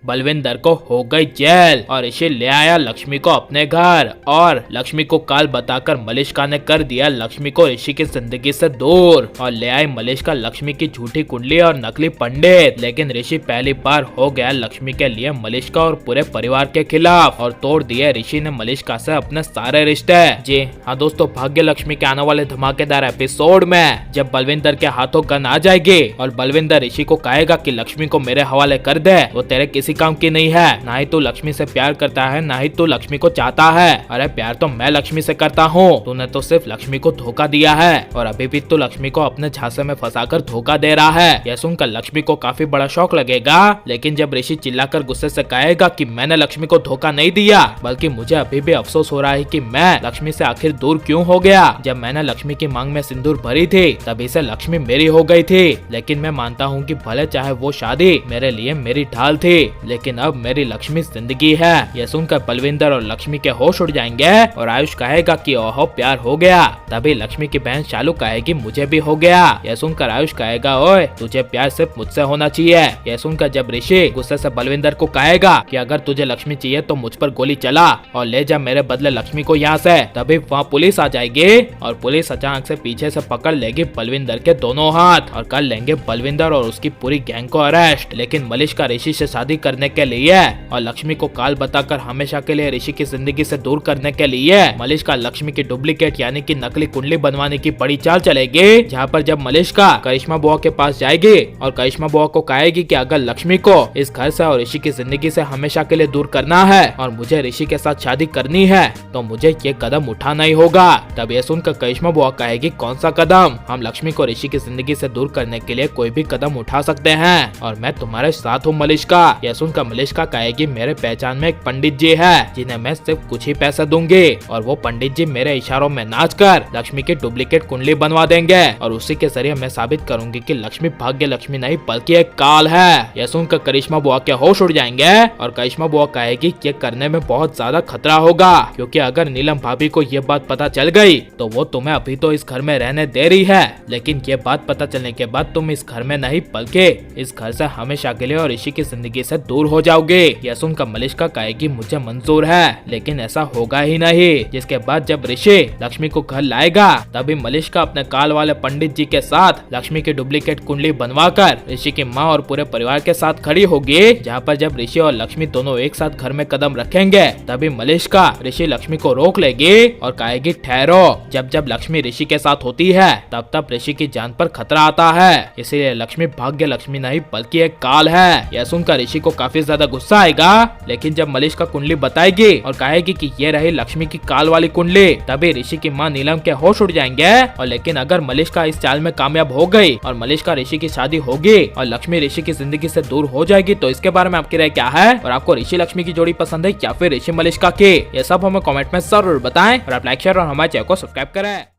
बलविंदर को हो गई जेल और ऋषि ले आया लक्ष्मी को अपने घर और लक्ष्मी को काल बताकर मलिष्का ने कर दिया लक्ष्मी को ऋषि की जिंदगी से दूर और ले आई मलिष्का लक्ष्मी की झूठी कुंडली और नकली पंडित। लेकिन ऋषि पहली बार हो गया लक्ष्मी के लिए मलिष्का और पूरे परिवार के खिलाफ और तोड़ दिए ऋषि ने मलिष्का से अपने सारे रिश्ते। जी हाँ दोस्तों, भाग्य लक्ष्मी के आने वाले धमाकेदार एपिसोड में जब बलविंदर के हाथों गन आ जाएगी और बलविंदर ऋषि को कहेगा कि लक्ष्मी को मेरे हवाले कर दे, वो तेरे किसी काम की नहीं है। ना ही तू लक्ष्मी से प्यार करता है, ना ही तू लक्ष्मी को चाहता है। अरे प्यार तो मैं लक्ष्मी से करता हूँ, तूने तो सिर्फ लक्ष्मी को धोखा दिया है और अभी भी तू लक्ष्मी को अपने झांसे में फंसाकर धोखा दे रहा है। यह सुनकर लक्ष्मी को काफी बड़ा शौक लगेगा। लेकिन जब ऋषि चिल्लाकर गुस्से से कहेगा कि मैंने लक्ष्मी को धोखा नहीं दिया, बल्कि मुझे अभी भी अफसोस हो रहा है कि मैं लक्ष्मी से आखिर दूर क्यों हो गया। जब मैंने लक्ष्मी की मांग में सिंदूर भरी थी तभी से लक्ष्मी मेरी हो गई थी। लेकिन मैं मानता हूँ कि भले चाहे वो शादी मेरे लिए मेरी ढाल थी, लेकिन अब मेरी लक्ष्मी जिंदगी है। यह सुनकर बलविंदर और लक्ष्मी के होश उड़ जाएंगे और आयुष कहेगा कि ओहो प्यार हो गया। तभी लक्ष्मी की बहन शालू कहेगी मुझे भी हो गया। यह सुनकर आयुष कहेगा ओए तुझे प्यार सिर्फ मुझसे होना चाहिए। यह सुनकर जब ऋषि गुस्से से बलविंदर को कहेगा कि अगर तुझे लक्ष्मी चाहिए तो मुझ पर गोली चला और ले जा मेरे बदले लक्ष्मी को यहाँ से, तभी वहाँ पुलिस आ जाएगी और पुलिस अचानक से पीछे से पकड़ लेगी बलविंदर के दोनों हाथ और कर लेंगे बलविंदर और उसकी पूरी गैंग को अरेस्ट। लेकिन मलिष्का ऋषि से शादी करने के लिए और लक्ष्मी को काल बताकर हमेशा के लिए ऋषि की जिंदगी से दूर करने के लिए मलिष्का लक्ष्मी की डुप्लीकेट यानी कि नकली कुंडली बनवाने की बड़ी चाल चलेगी। जहाँ पर जब मलिष्का करिश्मा बुआ के पास जाएगी और करिश्मा बुआ को कहेगी कि अगर लक्ष्मी को इस घर से और ऋषि की जिंदगी से हमेशा के लिए दूर करना है और मुझे ऋषि के साथ शादी करनी है तो मुझे ये कदम उठाना ही होगा। तब ये सुनकर करिश्मा बुआ कहेगी कौन सा कदम? हम लक्ष्मी को ऋषि की जिंदगी से दूर करने के लिए कोई भी कदम उठा सकते हैं और मैं तुम्हारे साथ हूँ मलिष्का। यह सुनकर मलिष्का कहेगी मेरे पहचान में एक पंडित जी है जिन्हें मैं सिर्फ कुछ ही पैसा दूंगी और वो पंडित जी मेरे इशारों में नाचकर लक्ष्मी की डुप्लीकेट कुंडली बनवा देंगे और उसी के जरिए मैं साबित करूंगी कि लक्ष्मी भाग्य लक्ष्मी नहीं बल्कि एक काल है। यह सुनकर करिश्मा बुआ के होश उड़ जाएंगे और करिश्मा बुआ कहेगी कि करने में बहुत ज्यादा खतरा होगा, क्योंकि अगर नीलम भाभी को ये बात पता चल गई तो वो तुम्हें अभी तो इस घर में रहने दे रही है, लेकिन ये बात पता चलने के बाद तुम इस घर में नहीं बल्कि इस घर से हमेशा के लिए और ऋषि की जिंदगी से दूर हो जाओगे। यह सुनकर मलिष्का कहेगी मुझे मंजूर है, लेकिन ऐसा होगा ही नहीं। जिसके बाद जब ऋषि लक्ष्मी को घर लाएगा तभी मलिष्का अपने काल वाले पंडित जी के साथ लक्ष्मी की डुप्लीकेट कुंडली बनवाकर ऋषि की माँ और पूरे परिवार के साथ खड़ी होगी। जहाँ पर जब ऋषि और लक्ष्मी दोनों एक साथ घर में कदम रखेंगे तभी मलिष्का ऋषि लक्ष्मी को रोक लेगी और कहेगी ठहरो। जब जब लक्ष्मी ऋषि के साथ होती है तब तब ऋषि की जान पर खतरा आता है, इसीलिए लक्ष्मी भाग्य लक्ष्मी नहीं बल्कि एक काल है। यह सुनकर ऋषि को काफी ज्यादा गुस्सा आएगा। लेकिन जब मलिष्का कुंडली बताएगी और कहेगी कि ये रही लक्ष्मी की काल वाली कुंडली, तभी ऋषि की माँ नीलम के होश उड़ जाएंगे। और लेकिन अगर मलिष्का इस चाल में कामयाब हो गई और मलिष्का ऋषि की शादी होगी और लक्ष्मी ऋषि की जिंदगी से दूर हो जाएगी तो इसके बारे में आपकी राय क्या है और आपको ऋषि लक्ष्मी की जोड़ी पसंद है या फिर ऋषि मलिष्का की? ये सब हमें कमेंट में जरूर बताएं और आप लाइक शेयर और हमारे चैनल को सब्सक्राइब करें।